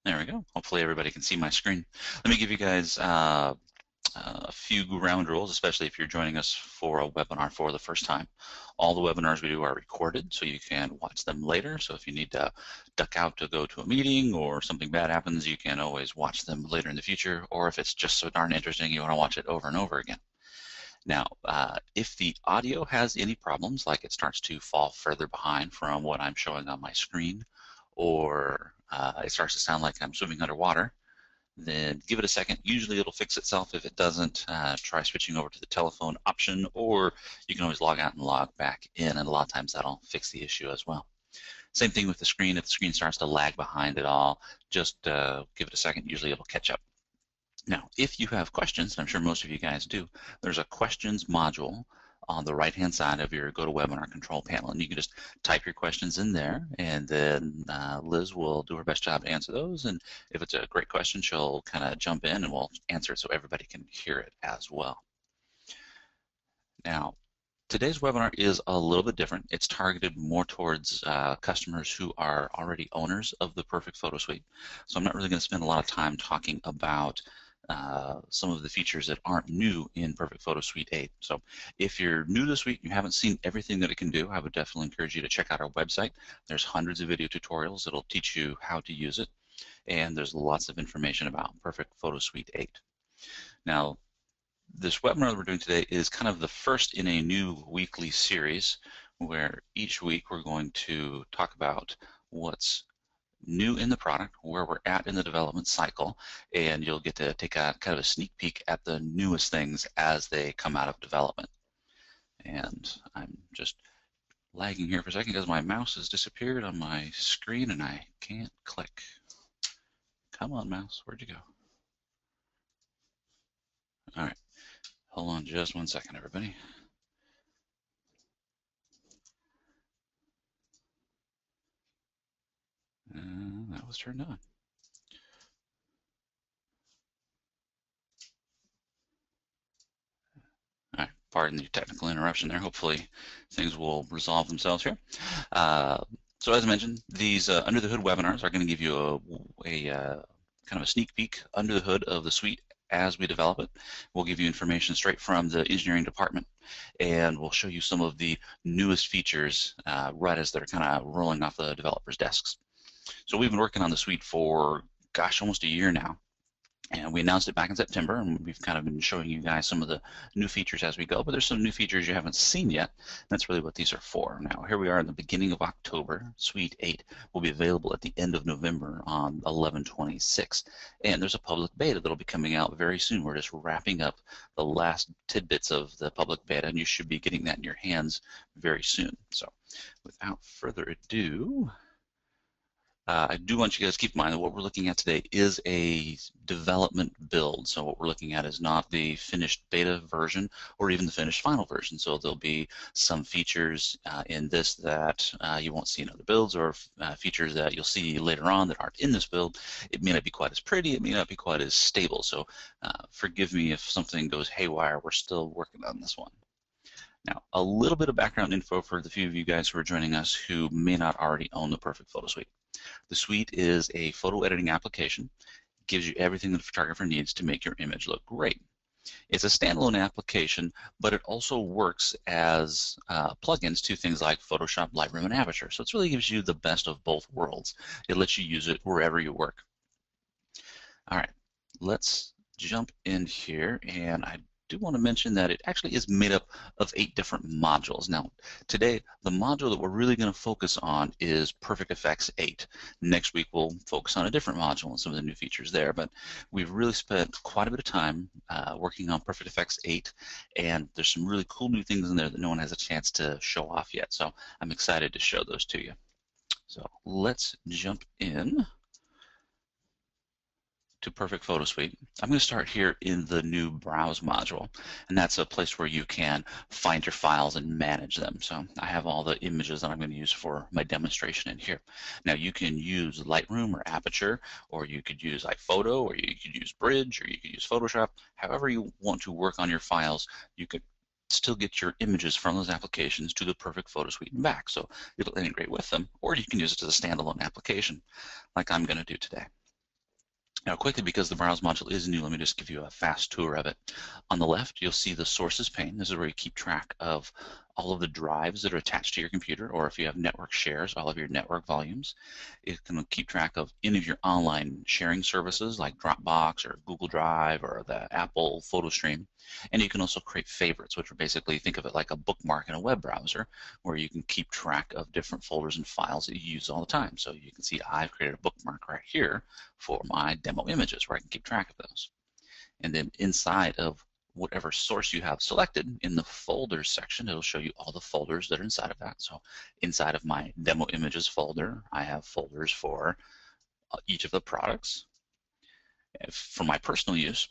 There we go. Hopefully everybody can see my screen. Let me give you guys a few ground rules, especially if you're joining us for a webinar for the first time. All the webinars we do are recorded, so you can watch them later. So if you need to duck out to go to a meeting or something bad happens, you can always watch them later in the future, or if it's just so darn interesting, you want to watch it over and over again. Now, if the audio has any problems, like it starts to fall further behind from what I'm showing on my screen, or it starts to sound like I'm swimming underwater, then give it a second. Usually it'll fix itself. If it doesn't, try switching over to the telephone option, or you can always log out and log back in, and a lot of times that'll fix the issue as well. Same thing with the screen. If the screen starts to lag behind at all, just give it a second. Usually it'll catch up. Now, if you have questions, and I'm sure most of you guys do, there's a questions module on the right-hand side of your GoToWebinar control panel, and you can just type your questions in there, and then Liz will do her best job to answer those, and if it's a great question, she'll kind of jump in and we'll answer it so everybody can hear it as well. Now, today's webinar is a little bit different. It's targeted more towards customers who are already owners of the Perfect Photo Suite, so I'm not really going to spend a lot of time talking about some of the features that aren't new in Perfect Photo Suite 8. So if you're new to the suite and you haven't seen everything that it can do, I would definitely encourage you to check out our website. There's hundreds of video tutorials that'll teach you how to use it, and there's lots of information about Perfect Photo Suite 8. Now, this webinar that we're doing today is kind of the first in a new weekly series where each week we're going to talk about what's new in the product, where we're at in the development cycle, and you'll get to take a kind of a sneak peek at the newest things as they come out of development. And I'm just lagging here for a second because my mouse has disappeared on my screen and I can't click. Come on, mouse, where'd you go? All right, hold on just one second, everybody. That was turned on. All right, pardon the technical interruption there. Hopefully things will resolve themselves here. So as I mentioned, these under the hood webinars are going to give you a kind of a sneak peek under the hood of the suite as we develop it. We'll give you information straight from the engineering department, and we'll show you some of the newest features right as they're kind of rolling off the developers' desks. So we've been working on the suite for, gosh, almost a year now. And we announced it back in September, and we've kind of been showing you guys some of the new features as we go, but there's some new features you haven't seen yet. That's really what these are for. Now, here we are in the beginning of October. Suite 8 will be available at the end of November on 11/26. And there's a public beta that'll be coming out very soon. We're just wrapping up the last tidbits of the public beta, and you should be getting that in your hands very soon. So without further ado, I do want you guys to keep in mind that what we're looking at today is a development build. So what we're looking at is not the finished beta version or even the finished final version. So there'll be some features in this that you won't see in other builds, or features that you'll see later on that aren't in this build. It may not be quite as pretty, it may not be quite as stable. So forgive me if something goes haywire. We're still working on this one. Now, a little bit of background info for the few of you guys who are joining us who may not already own the Perfect Photo Suite. The suite is a photo editing application. It gives you everything that a photographer needs to make your image look great. It's a standalone application, but it also works as plugins to things like Photoshop, Lightroom, and Aperture. So it really gives you the best of both worlds. It lets you use it wherever you work. All right, let's jump in here, and I do want to mention that it actually is made up of 8 different modules. Now, today, the module that we're really going to focus on is Perfect Effects 8. Next week, we'll focus on a different module and some of the new features there, but we've really spent quite a bit of time working on Perfect Effects 8, and there's some really cool new things in there that no one has a chance to show off yet, so I'm excited to show those to you. So let's jump in to Perfect Photo Suite. I'm going to start here in the new Browse module, and that's a place where you can find your files and manage them. So I have all the images that I'm going to use for my demonstration in here. Now you can use Lightroom or Aperture, or you could use iPhoto, or you could use Bridge, or you could use Photoshop. However you want to work on your files, you could still get your images from those applications to the Perfect Photo Suite and back. So it'll integrate with them, or you can use it as a standalone application like I'm going to do today. Now quickly, because the browse module is new, let me just give you a fast tour of it. On the left, you'll see the sources pane. This is where you keep track of all of the drives that are attached to your computer, or if you have network shares, all of your network volumes. It can keep track of any of your online sharing services like Dropbox or Google Drive or the Apple photo stream. And you can also create favorites, which are basically, think of it like a bookmark in a web browser, where you can keep track of different folders and files that you use all the time. So you can see I've created a bookmark right here for my demo images where I can keep track of those. And then inside of whatever source you have selected, in the folders section, it'll show you all the folders that are inside of that. So inside of my demo images folder, I have folders for each of the products. For my personal use,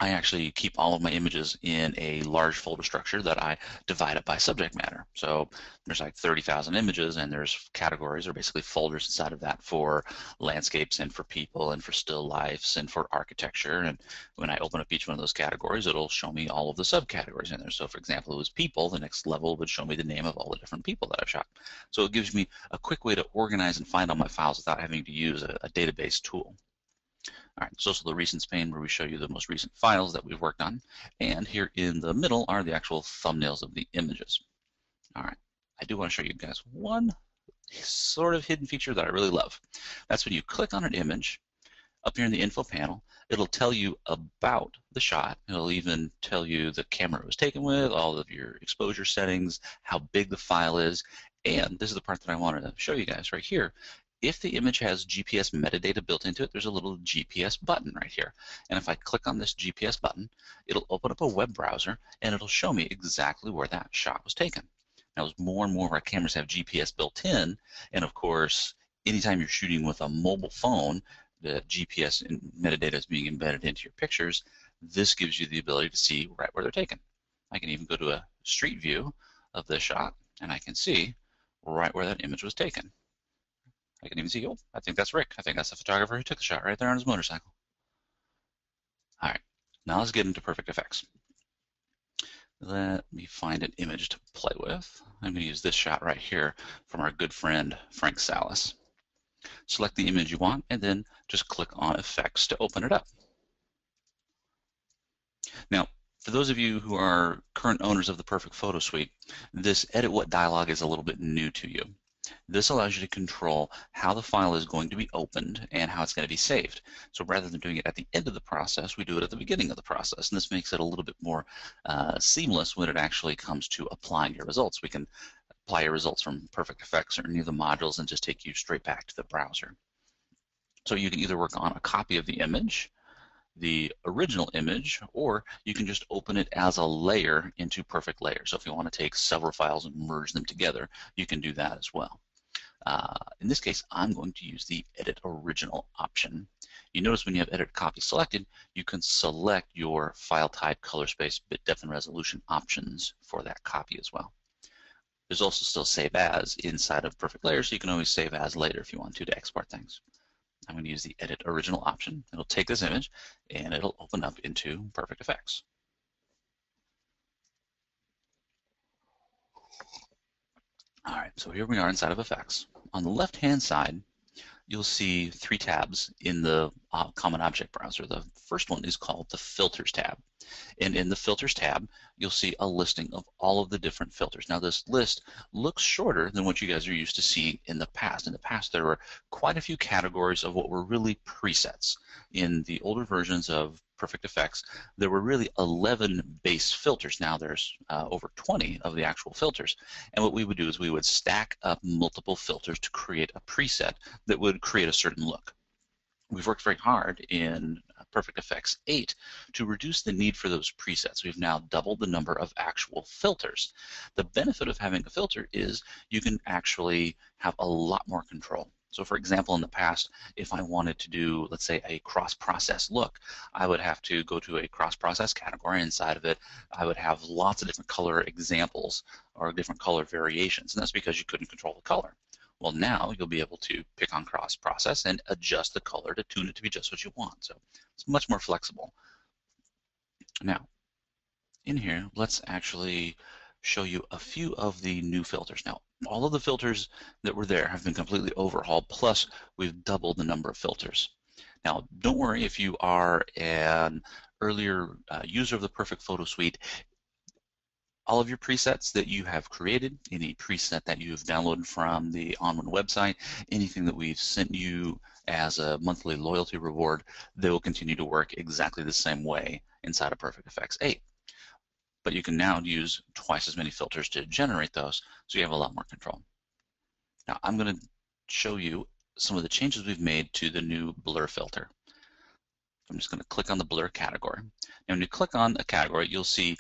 I actually keep all of my images in a large folder structure that I divide up by subject matter. So there's like 30,000 images, and there's categories or basically folders inside of that for landscapes and for people and for still lifes and for architecture. And when I open up each one of those categories, it'll show me all of the subcategories in there. So for example, it was people, the next level would show me the name of all the different people that I've shot. So it gives me a quick way to organize and find all my files without having to use a database tool. All right, so this is the recents pane where we show you the most recent files that we've worked on. And here in the middle are the actual thumbnails of the images. All right, I do want to show you guys one sort of hidden feature that I really love. That's when you click on an image, up here in the info panel, it'll tell you about the shot. It'll even tell you the camera it was taken with, all of your exposure settings, how big the file is, and this is the part that I wanted to show you guys right here. If the image has GPS metadata built into it, there's a little GPS button right here. And if I click on this GPS button, it'll open up a web browser and it'll show me exactly where that shot was taken. Now, as more and more of our cameras have GPS built in, and of course, anytime you're shooting with a mobile phone, the GPS and metadata is being embedded into your pictures, this gives you the ability to see right where they're taken. I can even go to a street view of this shot, and I can see right where that image was taken. I can even see, oh, I think that's Rick. I think that's the photographer who took the shot right there on his motorcycle. All right, now let's get into Perfect Effects. Let me find an image to play with. I'm going to use this shot right here from our good friend Frank Salas. Select the image you want and then just click on Effects to open it up. Now, for those of you who are current owners of the Perfect Photo Suite, this Edit What dialog is a little bit new to you. This allows you to control how the file is going to be opened and how it's going to be saved. So rather than doing it at the end of the process, we do it at the beginning of the process. And this makes it a little bit more seamless when it actually comes to applying your results. We can apply your results from Perfect Effects or any of the modules and just take you straight back to the browser. So you can either work on a copy of the image, the original image, or you can just open it as a layer into Perfect Layer. So if you want to take several files and merge them together, you can do that as well. In this case, I'm going to use the Edit Original option. You notice when you have Edit Copy selected, you can select your file type, color space, bit depth, and resolution options for that copy as well. There's also still Save As inside of Perfect Layer, so you can always save as later if you want to export things. I'm going to use the Edit Original option. It'll take this image and it'll open up into Perfect Effects. All right, so here we are inside of Effects. On the left-hand side, you'll see three tabs in the Common Object Browser. The first one is called the Filters tab. And in the Filters tab, you'll see a listing of all of the different filters. Now, this list looks shorter than what you guys are used to seeing in the past. In the past, there were quite a few categories of what were really presets. In the older versions of Perfect Effects, there were really 11 base filters. Now there's over 20 of the actual filters. And what we would do is we would stack up multiple filters to create a preset that would create a certain look. We've worked very hard in Perfect Effects 8 to reduce the need for those presets. We've now doubled the number of actual filters. The benefit of having a filter is you can actually have a lot more control. So for example, in the past, if I wanted to do, let's say, a cross-process look, I would have to go to a cross-process category. Inside of it, I would have lots of different color examples or different color variations, and that's because you couldn't control the color. Well, now you'll be able to pick on cross-process and adjust the color to tune it to be just what you want. So it's much more flexible. Now, in here, let's actually show you a few of the new filters. Now, all of the filters that were there have been completely overhauled, plus we've doubled the number of filters. Now, don't worry if you are an earlier user of the Perfect Photo Suite. All of your presets that you have created, any preset that you've downloaded from the onOne website, anything that we've sent you as a monthly loyalty reward, they will continue to work exactly the same way inside of Perfect Effects 8. But you can now use twice as many filters to generate those, so you have a lot more control. Now I'm going to show you some of the changes we've made to the new blur filter. I'm just going to click on the blur category. Now when you click on a category, you'll see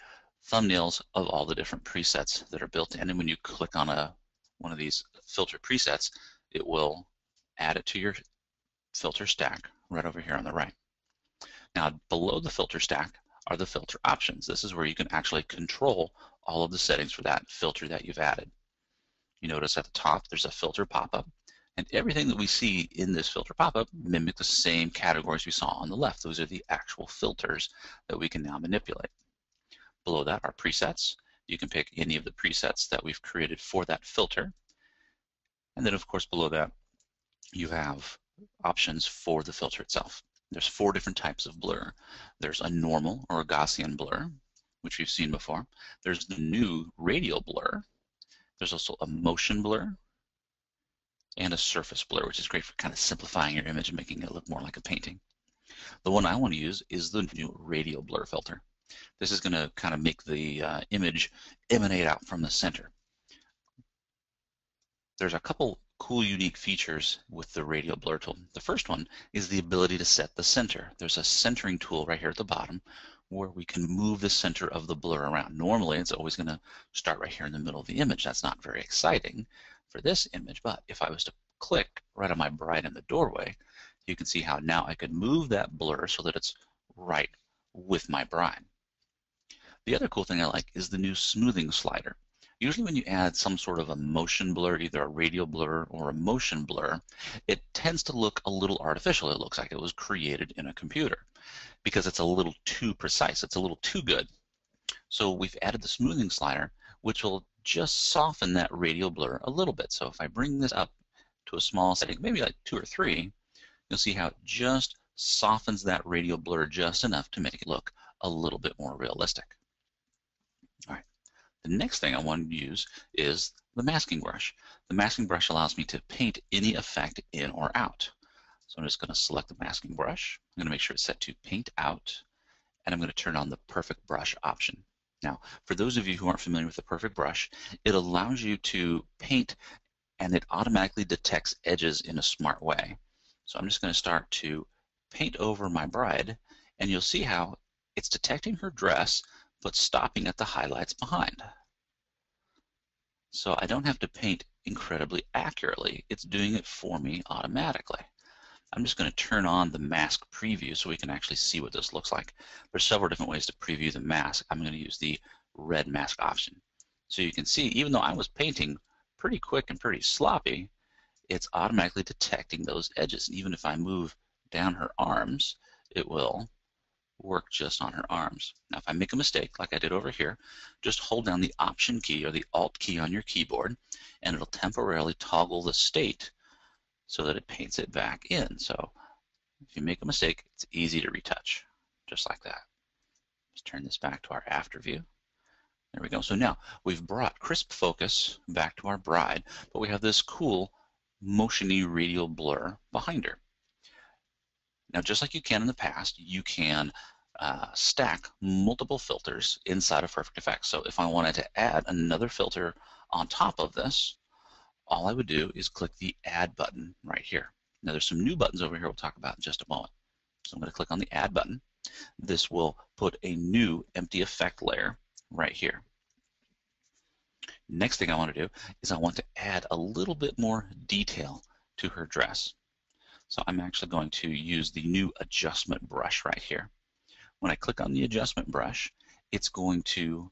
thumbnails of all the different presets that are built in, and when you click on one of these filter presets, it will add it to your filter stack right over here on the right. Now below the filter stack are the filter options. This is where you can actually control all of the settings for that filter that you've added. You notice at the top there's a filter pop-up, and everything that we see in this filter pop-up mimic the same categories we saw on the left. Those are the actual filters that we can now manipulate. Below that are presets. You can pick any of the presets that we've created for that filter. And then of course below that you have options for the filter itself. There's 4 different types of blur. There's a normal or a Gaussian blur, which we've seen before. There's the new radial blur. There's also a motion blur and a surface blur, which is great for kind of simplifying your image and making it look more like a painting. The one I want to use is the new radial blur filter. This is going to kind of make the image emanate out from the center. There's a couple cool unique features with the radial blur tool. The first one is the ability to set the center. There's a centering tool right here at the bottom where we can move the center of the blur around. Normally it's always going to start right here in the middle of the image. That's not very exciting for this image, but if I was to click right on my bride in the doorway, you can see how now I could move that blur so that it's right with my bride. The other cool thing I like is the new smoothing slider. Usually when you add some sort of a motion blur, either a radial blur or a motion blur, it tends to look a little artificial. It looks like it was created in a computer because it's a little too precise. It's a little too good. So we've added the smoothing slider, which will just soften that radial blur a little bit. So if I bring this up to a small setting, maybe like 2 or 3, you'll see how it just softens that radial blur just enough to make it look a little bit more realistic. All right. The next thing I want to use is the masking brush. The masking brush allows me to paint any effect in or out. So I'm just going to select the masking brush. I'm going to make sure it's set to paint out, and I'm going to turn on the perfect brush option. Now, for those of you who aren't familiar with the perfect brush, it allows you to paint and it automatically detects edges in a smart way. So I'm just going to start to paint over my bride, and you'll see how it's detecting her dress but stopping at the highlights behind. So I don't have to paint incredibly accurately. It's doing it for me automatically. I'm just going to turn on the mask preview so we can actually see what this looks like. There's several different ways to preview the mask. I'm going to use the red mask option. So you can see, even though I was painting pretty quick and pretty sloppy, it's automatically detecting those edges. And even if I move down her arms, it will work just on her arms. Now if I make a mistake like I did over here, just hold down the Option key or the Alt key on your keyboard and it'll temporarily toggle the state so that it paints it back in. So if you make a mistake, it's easy to retouch, just like that. Let's turn this back to our after view. There we go. So now we've brought crisp focus back to our bride, but we have this cool motiony radial blur behind her. Now, just like you can in the past, you can stack multiple filters inside of Perfect Effects. So if I wanted to add another filter on top of this, all I would do is click the Add button right here. Now, there's some new buttons over here we'll talk about in just a moment. So I'm going to click on the Add button. This will put a new empty effect layer right here. Next thing I want to do is I want to add a little bit more detail to her dress. So I'm actually going to use the new adjustment brush right here. When I click on the adjustment brush, it's going to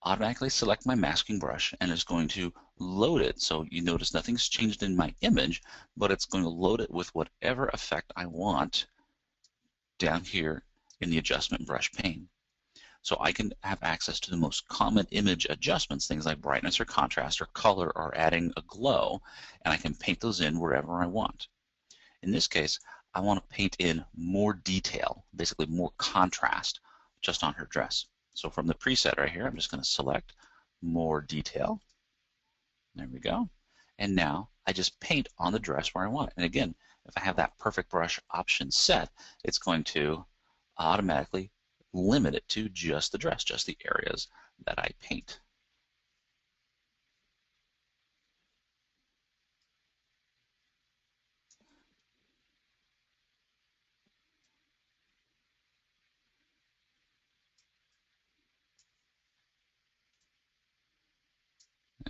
automatically select my masking brush and it's going to load it. So you notice nothing's changed in my image, but it's going to load it with whatever effect I want down here in the adjustment brush pane. So I can have access to the most common image adjustments, things like brightness or contrast or color or adding a glow, and I can paint those in wherever I want. In this case, I want to paint in more detail, basically more contrast just on her dress. So from the preset right here, I'm just going to select more detail. There we go. And now I just paint on the dress where I want it. And again, if I have that perfect brush option set, it's going to automatically limit it to just the dress, just the areas that I paint.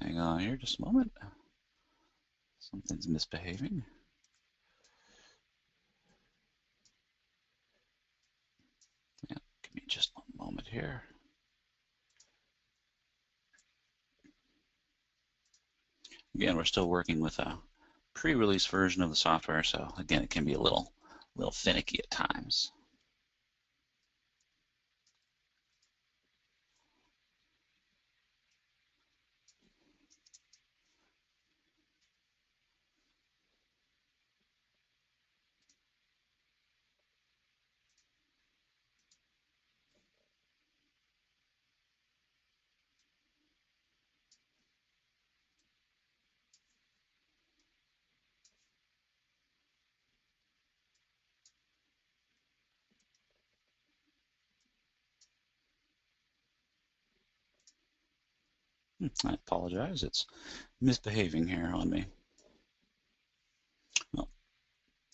Hang on here just a moment. Something's misbehaving. Yeah, give me just one moment here. Again, we're still working with a pre-release version of the software, so again, it can be a little finicky at times. I apologize, it's misbehaving here on me. Well,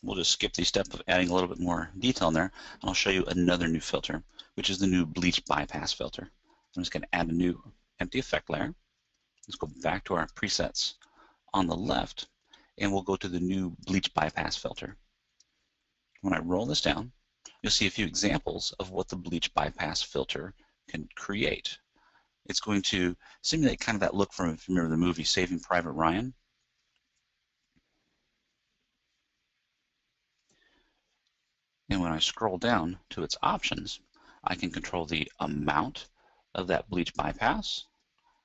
we'll just skip the step of adding a little bit more detail in there, and I'll show you another new filter, which is the new Bleach bypass filter. I'm just going to add a new empty effect layer. Let's go back to our presets on the left, and we'll go to the new Bleach bypass filter. When I roll this down, you'll see a few examples of what the Bleach bypass filter can create. It's going to simulate kind of that look from, if you remember the movie Saving Private Ryan. And when I scroll down to its options, I can control the amount of that bleach bypass.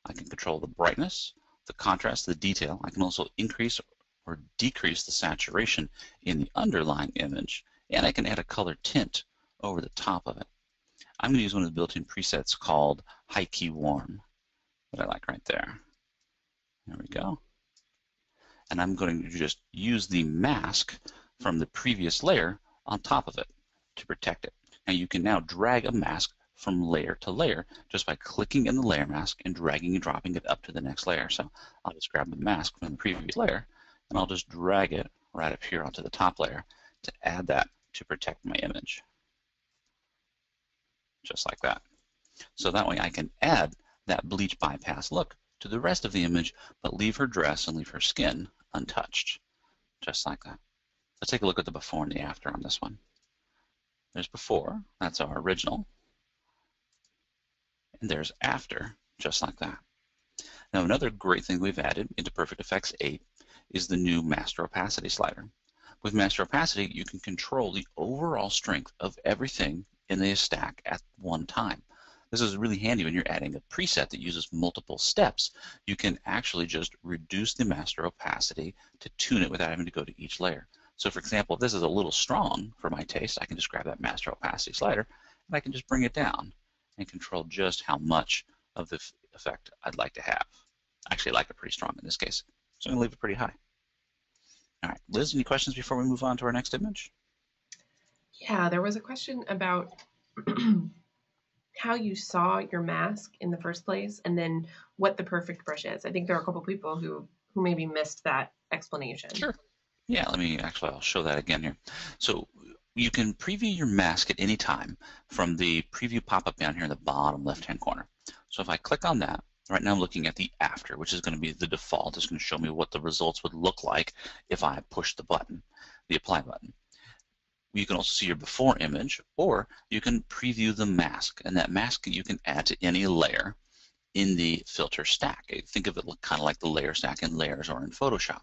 I can control the brightness, the contrast, the detail. I can also increase or decrease the saturation in the underlying image, and I can add a color tint over the top of it. I'm going to use one of the built-in presets called High Key Warm that I like right there. There we go. And I'm going to just use the mask from the previous layer on top of it to protect it. Now you can now drag a mask from layer to layer just by clicking in the layer mask and dragging and dropping it up to the next layer. So I'll just grab the mask from the previous layer and I'll just drag it right up here onto the top layer to add that to protect my image. Just like that. So that way I can add that bleach bypass look to the rest of the image, but leave her dress and leave her skin untouched. Just like that. Let's take a look at the before and the after on this one. There's before, that's our original. And there's after, just like that. Now another great thing we've added into Perfect Effects 8 is the new Master Opacity slider. With Master Opacity, you can control the overall strength of everything in the stack at one time. This is really handy when you're adding a preset that uses multiple steps. You can actually just reduce the master opacity to tune it without having to go to each layer. So for example, if this is a little strong for my taste, I can just grab that master opacity slider and I can just bring it down and control just how much of the effect I'd like to have. Actually, I like it pretty strong in this case, so I'm going to leave it pretty high. All right, Liz, any questions before we move on to our next image? Yeah, there was a question about how you saw your mask in the first place and then what the perfect brush is. I think there are a couple people who maybe missed that explanation. Sure. Yeah, I'll show that again here. So you can preview your mask at any time from the preview pop-up down here in the bottom left-hand corner. So if I click on that, right now I'm looking at the after, which is going to be the default. It's going to show me what the results would look like if I push the button, the apply button. You can also see your before image, or you can preview the mask, and that mask you can add to any layer in the filter stack. Think of it kind of like the layer stack in Layers or in Photoshop.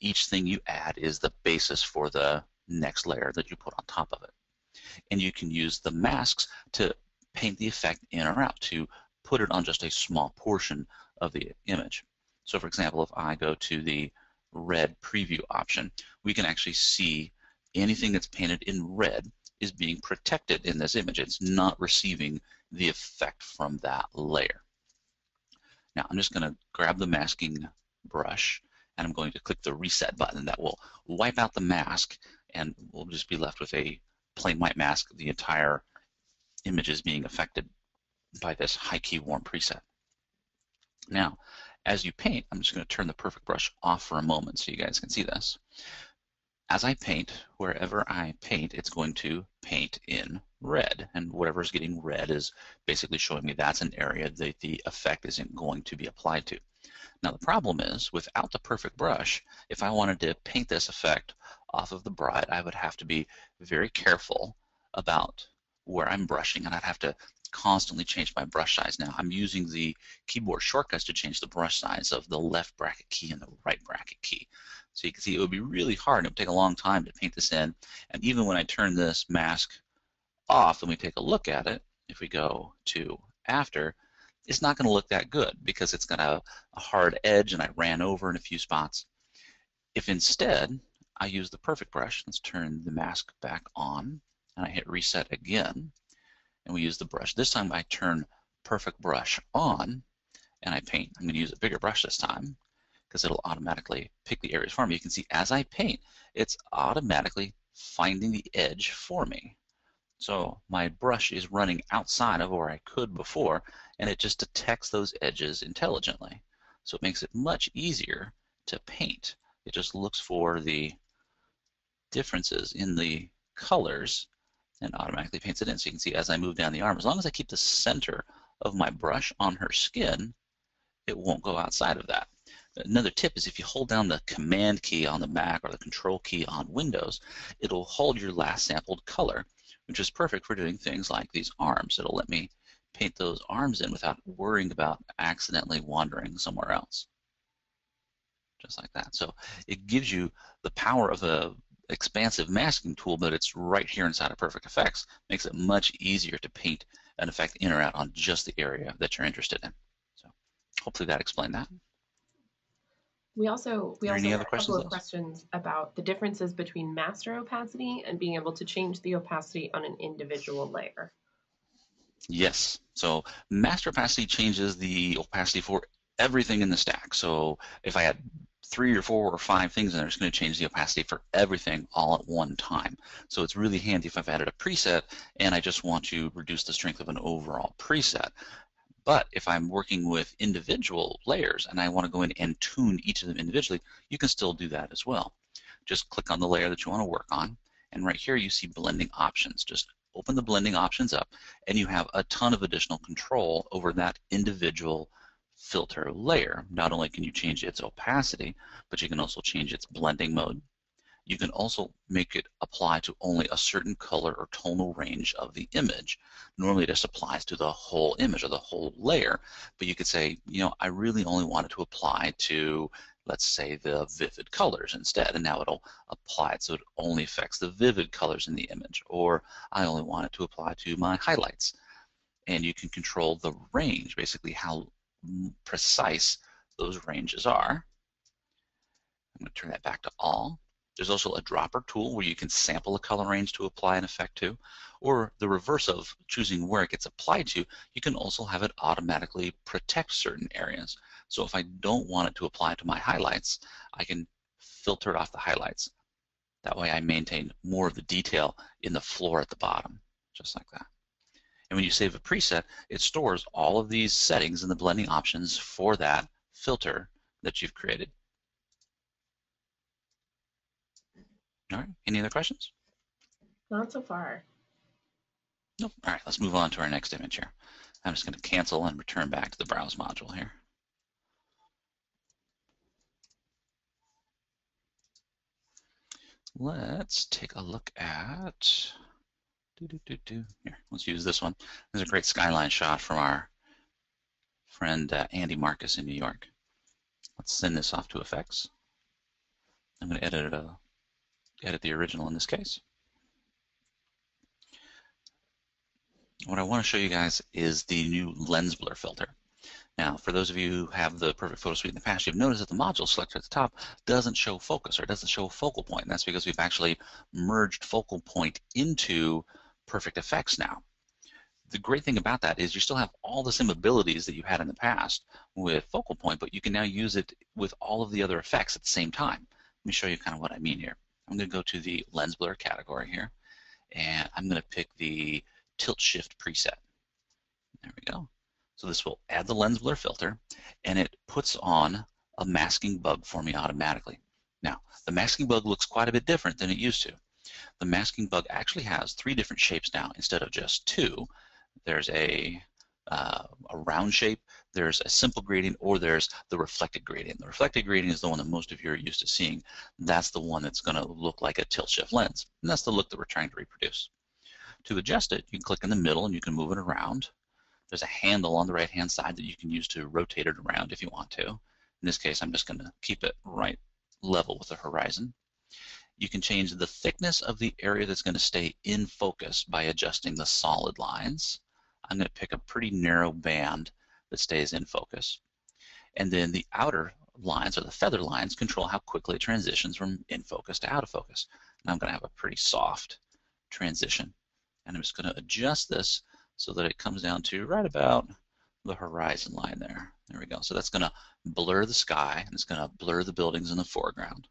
Each thing you add is the basis for the next layer that you put on top of it. And you can use the masks to paint the effect in or out, to put it on just a small portion of the image. So for example, if I go to the red preview option, we can actually see anything that's painted in red is being protected in this image. It's not receiving the effect from that layer. Now I'm just going to grab the masking brush and I'm going to click the reset button. That will wipe out the mask and we'll just be left with a plain white mask. The entire image is being affected by this high key warm preset. Now, as you paint, I'm just going to turn the perfect brush off for a moment so you guys can see this. As I paint, wherever I paint, it's going to paint in red, and whatever is getting red is basically showing me that's an area that the effect isn't going to be applied to. Now the problem is, without the perfect brush, if I wanted to paint this effect off of the bride, I would have to be very careful about where I'm brushing, and I'd have to constantly change my brush size. Now I'm using the keyboard shortcuts to change the brush size of the left bracket key and the right bracket key. So you can see it would be really hard. It would take a long time to paint this in. And even when I turn this mask off and we take a look at it, if we go to after, it's not going to look that good because it's got a hard edge and I ran over in a few spots. If instead I use the perfect brush, let's turn the mask back on and I hit reset again and we use the brush. This time I turn perfect brush on and I paint. I'm going to use a bigger brush this time because it'll automatically pick the areas for me. You can see as I paint, it's automatically finding the edge for me. So my brush is running outside of where I could before, and it just detects those edges intelligently. So it makes it much easier to paint. It just looks for the differences in the colors and automatically paints it in. So you can see as I move down the arm, as long as I keep the center of my brush on her skin, it won't go outside of that. Another tip is if you hold down the Command key on the Mac or the Control key on Windows, it'll hold your last sampled color, which is perfect for doing things like these arms. It'll let me paint those arms in without worrying about accidentally wandering somewhere else. Just like that. So it gives you the power of a expansive masking tool, but it's right here inside of Perfect Effects. Makes it much easier to paint an effect in or out on just the area that you're interested in. So hopefully that explained that. We also had Any a other couple of questions? questions about the differences between master opacity and being able to change the opacity on an individual layer. Yes. So master opacity changes the opacity for everything in the stack. So if I had 3 or 4 or 5 things in there, it's going to change the opacity for everything all at one time. So it's really handy if I've added a preset and I just want to reduce the strength of an overall preset. But if I'm working with individual layers and I want to go in and tune each of them individually, you can still do that as well. Just click on the layer that you want to work on, and right here you see blending options. Just open the blending options up, and you have a ton of additional control over that individual filter layer. Not only can you change its opacity, but you can also change its blending mode. You can also make it apply to only a certain color or tonal range of the image. Normally this applies to the whole image or the whole layer, but you could say, you know, I really only want it to apply to, let's say, the vivid colors instead, and now it'll apply it so it only affects the vivid colors in the image. Or I only want it to apply to my highlights. And you can control the range, basically how precise those ranges are. I'm going to turn that back to all. There's also a dropper tool where you can sample a color range to apply an effect to, or the reverse of choosing where it gets applied to, you can also have it automatically protect certain areas. So if I don't want it to apply to my highlights, I can filter it off the highlights. That way I maintain more of the detail in the floor at the bottom, just like that. And when you save a preset, it stores all of these settings in the blending options for that filter that you've created. All right, any other questions? Not so far. Nope. All right, let's move on to our next image here. I'm just going to cancel and return back to the browse module here. Let's take a look at, here, let's use this one. This is a great skyline shot from our friend Andy Marcus in New York. Let's send this off to effects. I'm going to edit the original in this case. What I want to show you guys is the new lens blur filter. Now, for those of you who have the Perfect Photo Suite in the past, you've noticed that the module selector at the top doesn't show focus, or doesn't show a focal point. And that's because we've actually merged focal point into Perfect Effects now. The great thing about that is you still have all the same abilities that you had in the past with focal point, but you can now use it with all of the other effects at the same time. Let me show you kind of what I mean here. I'm going to go to the lens blur category here, and I'm going to pick the tilt shift preset. There we go. So this will add the lens blur filter, and it puts on a masking bug for me automatically. Now, the masking bug looks quite a bit different than it used to. The masking bug actually has 3 different shapes now instead of just 2. There's a round shape, there's a simple gradient, or there's the reflected gradient. The reflected gradient is the one that most of you are used to seeing. That's the one that's going to look like a tilt shift lens, and that's the look that we're trying to reproduce. To adjust it, you can click in the middle and you can move it around. There's a handle on the right-hand side that you can use to rotate it around if you want to. In this case, I'm just going to keep it right level with the horizon. You can change the thickness of the area that's going to stay in focus by adjusting the solid lines. I'm going to pick a pretty narrow band that stays in focus. And then the outer lines, or the feather lines, control how quickly it transitions from in focus to out of focus. And I'm going to have a pretty soft transition. And I'm just going to adjust this so that it comes down to right about the horizon line there. There we go. So that's going to blur the sky, and it's going to blur the buildings in the foreground.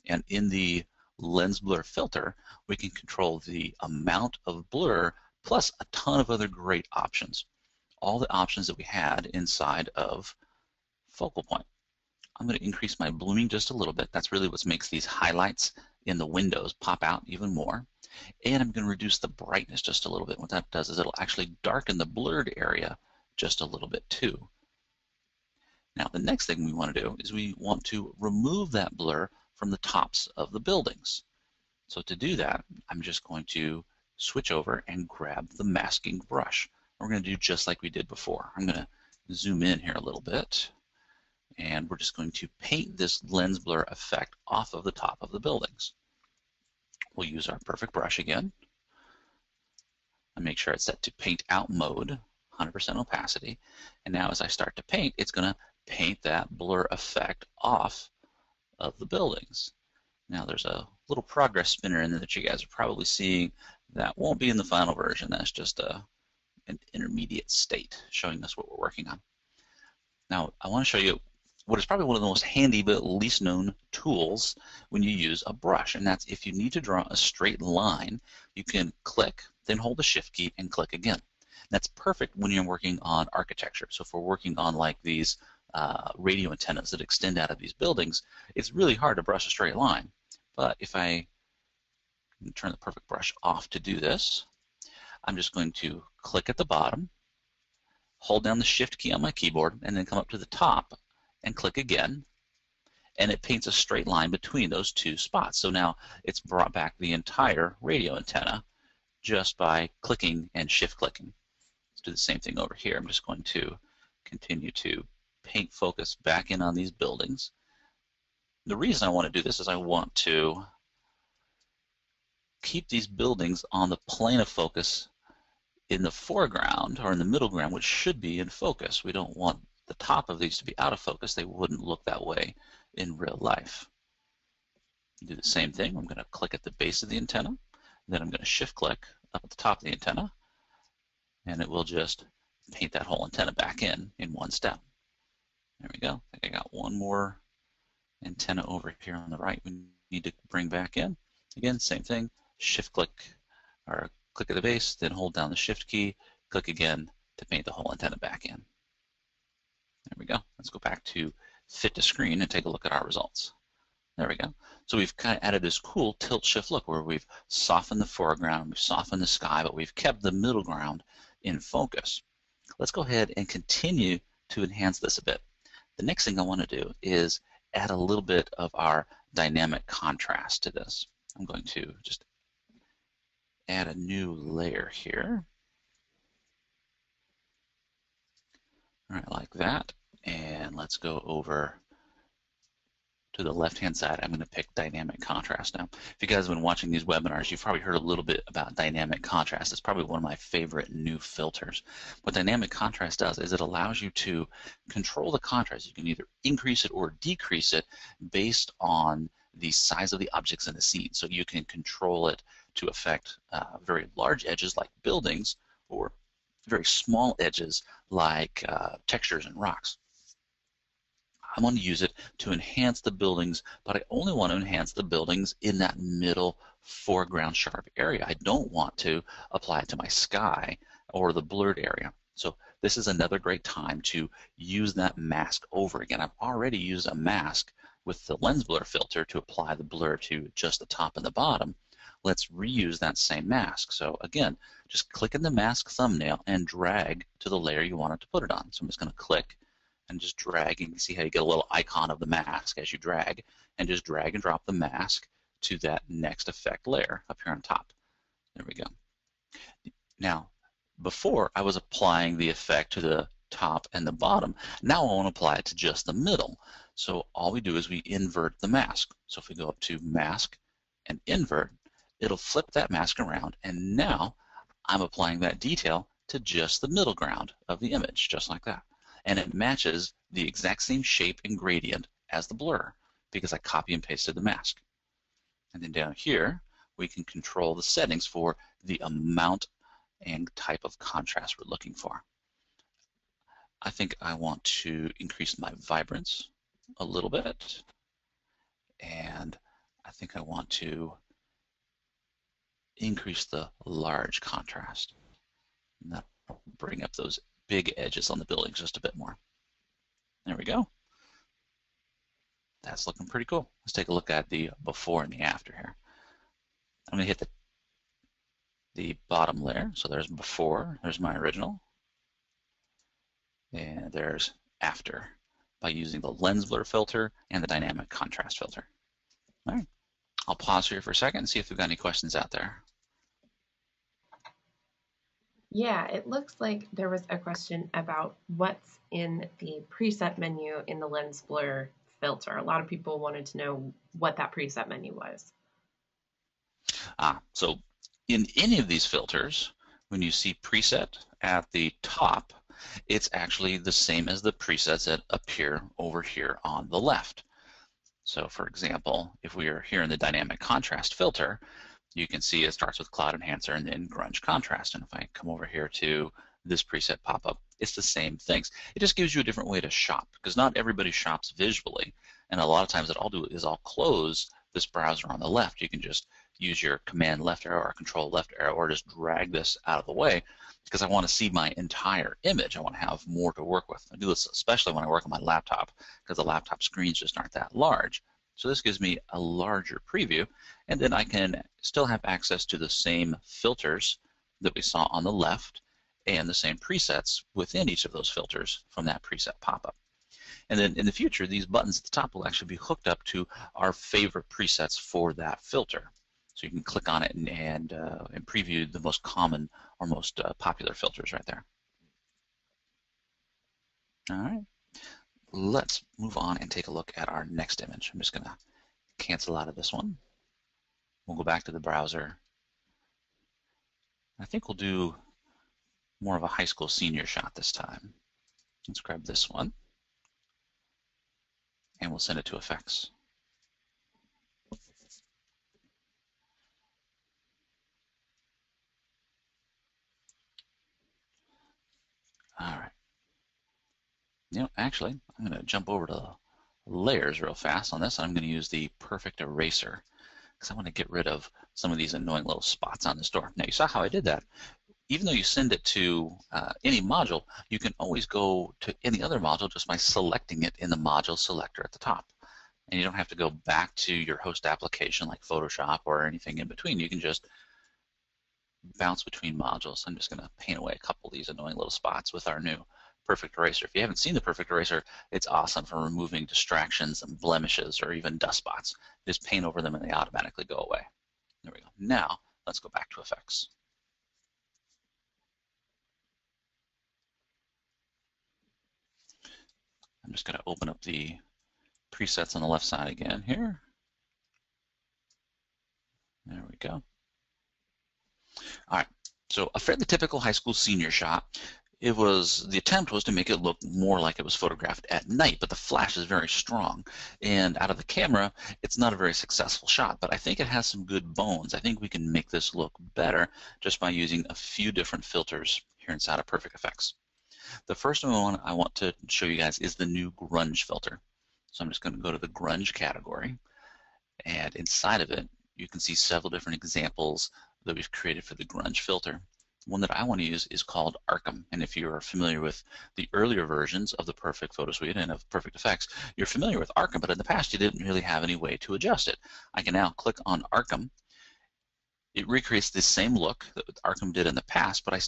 And in the lens blur filter, we can control the amount of blur plus a ton of other great options. All the options that we had inside of focal point. I'm going to increase my blooming just a little bit. That's really what makes these highlights in the windows pop out even more. And I'm going to reduce the brightness just a little bit. What that does is it'll actually darken the blurred area just a little bit too. Now the next thing we want to do is we want to remove that blur from the tops of the buildings. So to do that, I'm just going to switch over and grab the masking brush. We're going to do just like we did before. I'm going to zoom in here a little bit, and we're just going to paint this lens blur effect off of the top of the buildings. We'll use our perfect brush again and make sure it's set to paint out mode, 100% opacity. And now as I start to paint, it's going to paint that blur effect off of the buildings. Now there's a little progress spinner in there that you guys are probably seeing. That won't be in the final version. That's just an intermediate state showing us what we're working on. Now I want to show you what is probably one of the most handy but least known tools when you use a brush, and that's if you need to draw a straight line, you can click, then hold the shift key and click again. That's perfect when you're working on architecture. So if we're working on like these radio antennas that extend out of these buildings, it's really hard to brush a straight line. But if I turn the perfect brush off to do this, I'm just going to click at the bottom, hold down the shift key on my keyboard, and then come up to the top and click again, and it paints a straight line between those 2 spots. So now it's brought back the entire radio antenna just by clicking and shift clicking. Let's do the same thing over here. I'm just going to continue to paint focus back in on these buildings. The reason I want to do this is I want to keep these buildings on the plane of focus in the foreground, or in the middle ground, which should be in focus. We don't want the top of these to be out of focus. They wouldn't look that way in real life. Do the same thing. I'm going to click at the base of the antenna, then I'm going to shift click up at the top of the antenna, and it will just paint that whole antenna back in one step. There we go. I think I got one more antenna over here on the right we need to bring back in. Again, same thing, shift click, or click at the base, then hold down the shift key, click again to paint the whole antenna back in. There we go. Let's go back to fit to screen and take a look at our results. There we go. So we've kind of added this cool tilt shift look where we've softened the foreground, we've softened the sky, but we've kept the middle ground in focus. Let's go ahead and continue to enhance this a bit. The next thing I want to do is add a little bit of our dynamic contrast to this. I'm going to just add a new layer here. All right, like that. And let's go over to the left-hand side, I'm going to pick dynamic contrast. Now, if you guys have been watching these webinars, you've probably heard a little bit about dynamic contrast. It's probably one of my favorite new filters. What dynamic contrast does is it allows you to control the contrast. You can either increase it or decrease it based on the size of the objects in the scene. So you can control it to affect very large edges like buildings or very small edges like textures and rocks. I want to use it to enhance the buildings, but I only want to enhance the buildings in that middle foreground sharp area. I don't want to apply it to my sky or the blurred area. So this is another great time to use that mask over again. I've already used a mask with the lens blur filter to apply the blur to just the top and the bottom. Let's reuse that same mask. So again, just click in the mask thumbnail and drag to the layer you want it to put it on. So I'm just going to click and just drag, and you can see how you get a little icon of the mask as you drag, and just drag and drop the mask to that next effect layer up here on top. There we go. Now, before I was applying the effect to the top and the bottom. Now I want to apply it to just the middle. So all we do is we invert the mask. So if we go up to mask and invert, it'll flip that mask around, and now I'm applying that detail to just the middle ground of the image, just like that. And it matches the exact same shape and gradient as the blur because I copy and pasted the mask. And then down here, we can control the settings for the amount and type of contrast we're looking for. I think I want to increase my vibrance a little bit, and I think I want to increase the large contrast. And that'll bring up those big edges on the buildings just a bit more. There we go. That's looking pretty cool. Let's take a look at the before and the after here. I'm going to hit the bottom layer. So there's before, there's my original, and there's after by using the lens blur filter and the dynamic contrast filter. All right, I'll pause here for a second and see if we've got any questions out there. Yeah, it looks like there was a question about what's in the preset menu in the lens blur filter. A lot of people wanted to know what that preset menu was. So in any of these filters, when you see preset at the top, it's actually the same as the presets that appear over here on the left. So for example, if we are here in the dynamic contrast filter, you can see it starts with cloud enhancer and then grunge contrast. And if I come over here to this preset pop-up, it's the same things. It just gives you a different way to shop because not everybody shops visually. And a lot of times what I'll do is I'll close this browser on the left. You can just use your command left arrow or control left arrow or just drag this out of the way because I want to see my entire image. I want to have more to work with. I do this especially when I work on my laptop because the laptop screens just aren't that large. So this gives me a larger preview, and then I can still have access to the same filters that we saw on the left and the same presets within each of those filters from that preset pop-up. And then in the future, these buttons at the top will actually be hooked up to our favorite presets for that filter. So you can click on it and preview the most common or most popular filters right there. All right. Let's move on and take a look at our next image. I'm just going to cancel out of this one. We'll go back to the browser. I think we'll do more of a high school senior shot this time. Let's grab this one, and we'll send it to effects. All right. You know, actually, I'm going to jump over to layers real fast on this. I'm going to use the perfect eraser because I want to get rid of some of these annoying little spots on this door. Now, you saw how I did that. Even though you send it to any module, you can always go to any other module just by selecting it in the module selector at the top. And you don't have to go back to your host application like Photoshop or anything in between. You can just bounce between modules. I'm just going to paint away a couple of these annoying little spots with our new perfect eraser. If you haven't seen the perfect eraser, it's awesome for removing distractions and blemishes or even dust spots. Just paint over them and they automatically go away. There we go. Now let's go back to effects. I'm just going to open up the presets on the left side again here. There we go. All right, so a fairly typical high school senior shot. The attempt was to make it look more like it was photographed at night, but the flash is very strong. And out of the camera, it's not a very successful shot, but I think it has some good bones. I think we can make this look better just by using a few different filters here inside of Perfect Effects. The first one I want to show you guys is the new grunge filter. So I'm just going to go to the grunge category, and inside of it, you can see several different examples that we've created for the grunge filter. One that I want to use is called Arkham, and if you are familiar with the earlier versions of the Perfect Photo Suite and of Perfect Effects, you're familiar with Arkham, but in the past you didn't really have any way to adjust it. I can now click on Arkham. It recreates the same look that Arkham did in the past, but I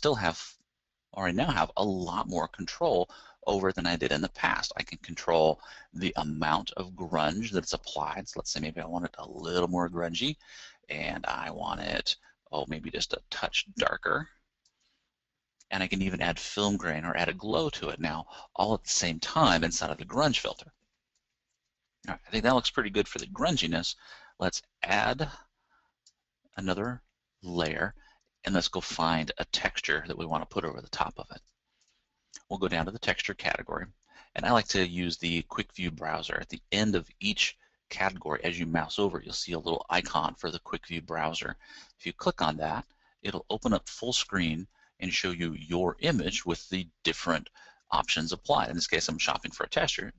now have a lot more control over it than I did in the past. I can control the amount of grunge that's applied. So let's say maybe I want it a little more grungy, and I want it, maybe just a touch darker. And I can even add film grain or add a glow to it now, all at the same time inside of the grunge filter. All right, I think that looks pretty good for the grunginess. Let's add another layer, and let's go find a texture that we want to put over the top of it. We'll go down to the texture category, and I like to use the quick view browser. At the end of each category, as you mouse over, you'll see a little icon for the quick view browser. If you click on that, it'll open up full screen and show you your image with the different options applied. In this case, I'm shopping for a texture,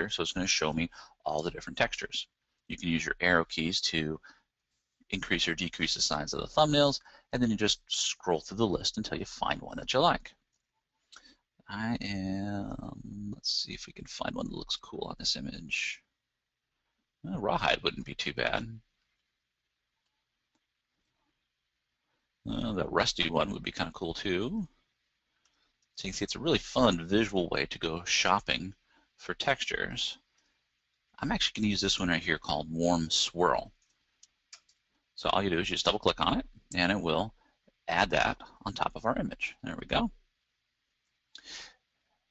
so it's going to show me all the different textures. You can use your arrow keys to increase or decrease the size of the thumbnails, and then you just scroll through the list until you find one that you like. Let's see if we can find one that looks cool on this image. Rawhide wouldn't be too bad. The rusty one would be kind of cool too. So you can see it's a really fun visual way to go shopping for textures. I'm actually going to use this one right here called Warm Swirl. So all you do is just double click on it, and it will add that on top of our image. There we go.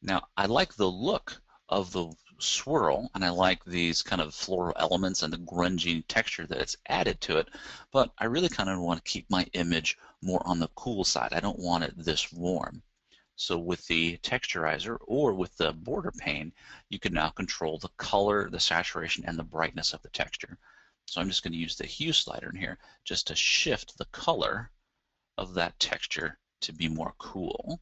Now I like the look of the swirl, and I like these kind of floral elements and the grungy texture that it's added to it, but I really kind of want to keep my image more on the cool side. I don't want it this warm. So with the texturizer or with the border pane, you can now control the color, the saturation, and the brightness of the texture. So I'm just going to use the hue slider in here just to shift the color of that texture to be more cool.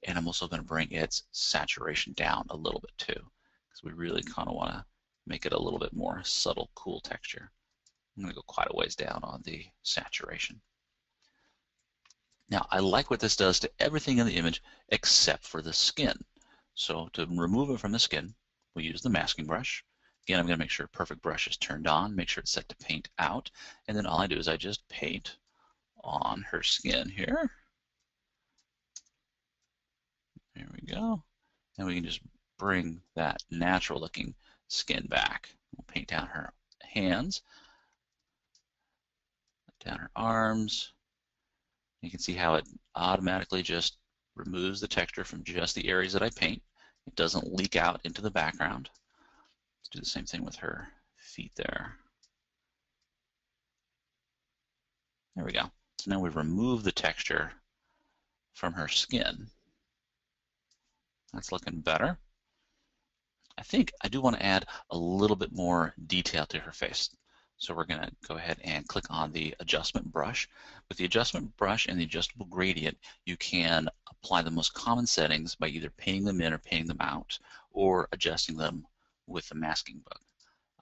And I'm also going to bring its saturation down a little bit too, because we really kind of want to make it a little bit more subtle, cool texture. I'm going to go quite a ways down on the saturation. Now, I like what this does to everything in the image except for the skin. So to remove it from the skin, we'll use the masking brush. Again, I'm going to make sure Perfect Brush is turned on, make sure it's set to paint out, and then all I do is I just paint on her skin here. There we go. And we can just bring that natural looking skin back. We'll paint down her hands, down her arms. You can see how it automatically just removes the texture from just the areas that I paint. It doesn't leak out into the background. Let's do the same thing with her feet there. There we go. So now we've removed the texture from her skin. That's looking better. I think I do want to add a little bit more detail to her face. So we're going to go ahead and click on the adjustment brush. With the adjustment brush and the adjustable gradient, you can apply the most common settings by either painting them in or painting them out, or adjusting them with the masking bug.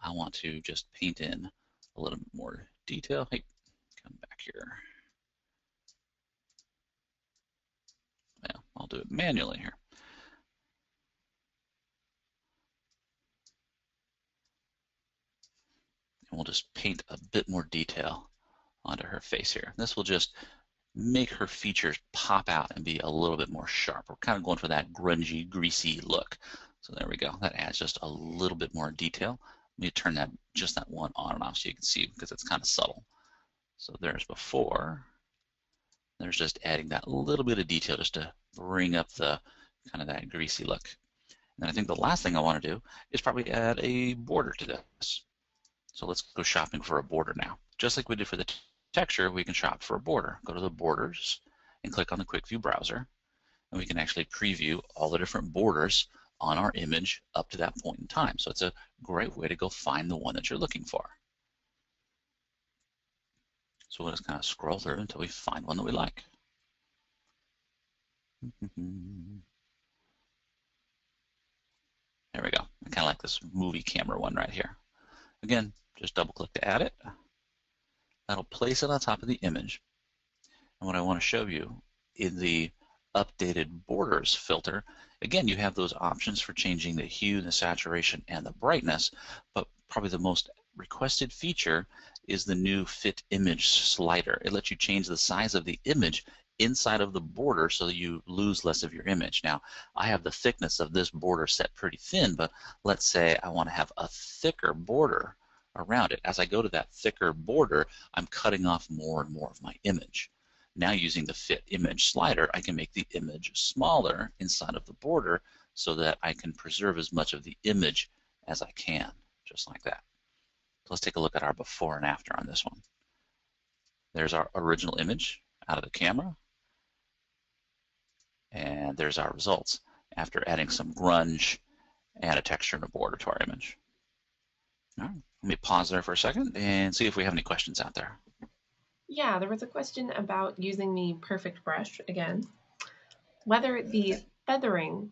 I want to just paint in a little bit more detail. Hey, come back here. Yeah, I'll do it manually here. And we'll just paint a bit more detail onto her face here. This will just make her features pop out and be a little bit more sharp. We're kind of going for that grungy, greasy look. So there we go. That adds just a little bit more detail. Let me turn just that one on and off so you can see, because it's kind of subtle. So there's before. There's just adding that little bit of detail just to bring up the kind of that greasy look. And I think the last thing I want to do is probably add a border to this. So let's go shopping for a border now. Just like we did for the texture, we can shop for a border. Go to the borders and click on the quick view browser, and we can actually preview all the different borders on our image up to that point in time. So it's a great way to go find the one that you're looking for. So we'll just kind of scroll through until we find one that we like. There we go. I kind of like this movie camera one right here. Again, just double click to add it. That'll place it on top of the image. And what I want to show you in the updated borders filter, again, you have those options for changing the hue, the saturation, and the brightness, but probably the most requested feature is the new fit image slider. It lets you change the size of the image inside of the border so that you lose less of your image. Now, I have the thickness of this border set pretty thin, but let's say I want to have a thicker border around it. As I go to that thicker border, I'm cutting off more and more of my image. Now, using the fit image slider, I can make the image smaller inside of the border so that I can preserve as much of the image as I can, just like that. So let's take a look at our before and after on this one. There's our original image out of the camera, and there's our results after adding some grunge and a texture and a border to our image. All right, let me pause there for a second and see if we have any questions out there. Yeah, there was a question about using the perfect brush again. Whether the feathering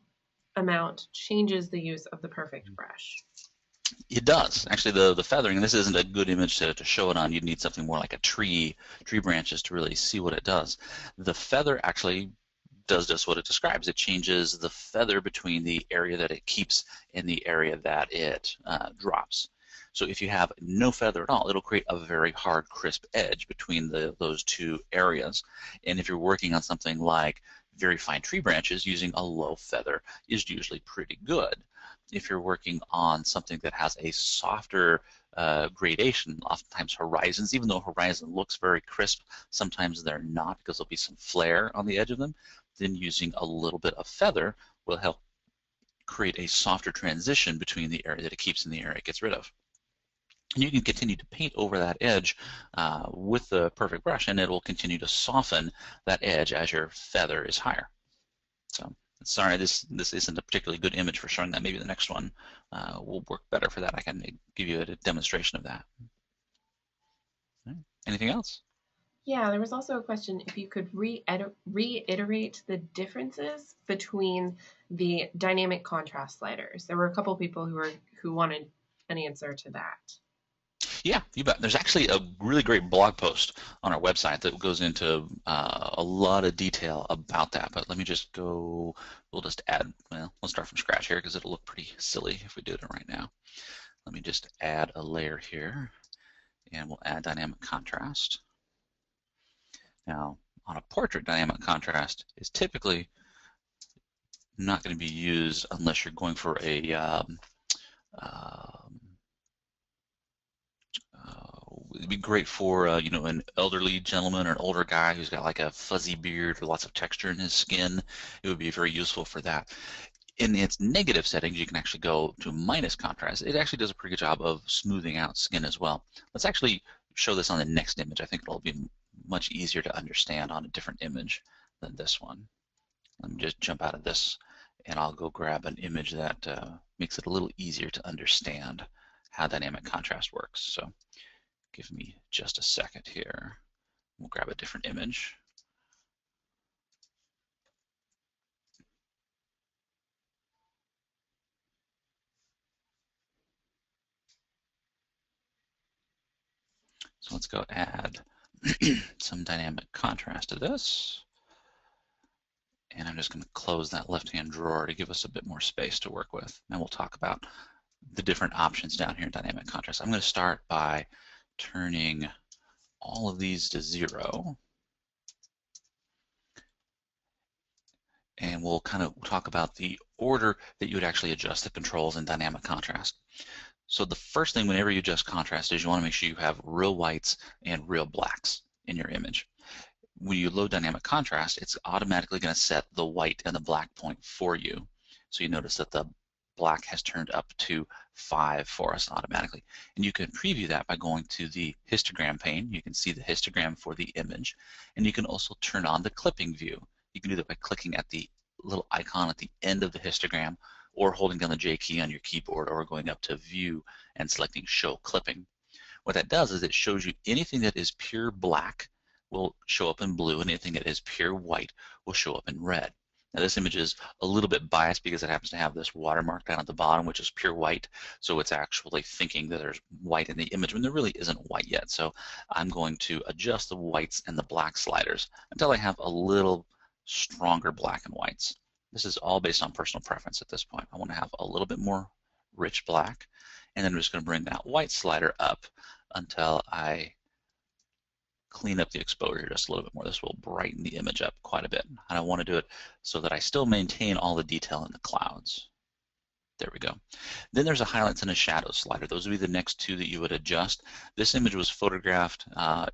amount changes the use of the perfect brush. It does. Actually, the feathering, and this isn't a good image to show it on. You'd need something more like a tree branches to really see what it does. The feather actually does just what it describes. It changes the feather between the area that it keeps and the area that it drops. So if you have no feather at all, it'll create a very hard, crisp edge between those two areas. And if you're working on something like very fine tree branches, using a low feather is usually pretty good. If you're working on something that has a softer gradation, oftentimes horizons, even though horizon looks very crisp, sometimes they're not because there'll be some flare on the edge of them, then using a little bit of feather will help create a softer transition between the area that it keeps and the area it gets rid of. And you can continue to paint over that edge with the perfect brush, and it will continue to soften that edge as your feather is higher. So, sorry, this isn't a particularly good image for showing that. Maybe the next one will work better for that. I can give you a demonstration of that. Right. Anything else? Yeah, there was also a question if you could reiterate the differences between the dynamic contrast sliders. There were a couple people who wanted an answer to that. Yeah, you bet. There's actually a really great blog post on our website that goes into a lot of detail about that. But let me just go, we'll just add, well, we'll start from scratch here because it'll look pretty silly if we do it right now. Let me just add a layer here, and we'll add dynamic contrast. Now, on a portrait, dynamic contrast is typically not going to be used unless you're going for a it'd be great for you know, an elderly gentleman or an older guy who's got like a fuzzy beard or lots of texture in his skin. It would be very useful for that. In its negative settings, you can actually go to minus contrast. It actually does a pretty good job of smoothing out skin as well. Let's actually show this on the next image. I think it'll be much easier to understand on a different image than this one. Let me just jump out of this, and I'll go grab an image that makes it a little easier to understand how dynamic contrast works. So give me just a second here. We'll grab a different image. So let's go add some dynamic contrast to this. And I'm just going to close that left-hand drawer to give us a bit more space to work with. And we'll talk about the different options down here in dynamic contrast. I'm going to start by turning all of these to 0. And we'll kind of talk about the order that you would actually adjust the controls in dynamic contrast. So the first thing whenever you adjust contrast is you want to make sure you have real whites and real blacks in your image. When you load dynamic contrast, it's automatically going to set the white and the black point for you. So you notice that the black has turned up to 5 for us automatically. And you can preview that by going to the histogram pane. You can see the histogram for the image, and you can also turn on the clipping view. You can do that by clicking at the little icon at the end of the histogram, or holding down the J key on your keyboard, or going up to View and selecting Show Clipping. What that does is it shows you anything that is pure black will show up in blue, and anything that is pure white will show up in red. Now this image is a little bit biased because it happens to have this watermark down at the bottom, which is pure white, so it's actually thinking that there's white in the image when there really isn't white yet. So I'm going to adjust the whites and the black sliders until I have a little stronger black and whites. This is all based on personal preference at this point. I want to have a little bit more rich black, and then I'm just going to bring that white slider up until I clean up the exposure just a little bit more. This will brighten the image up quite a bit, and I want to do it so that I still maintain all the detail in the clouds. There we go. Then there's a highlights and a shadows slider. Those would be the next two that you would adjust. This image was photographed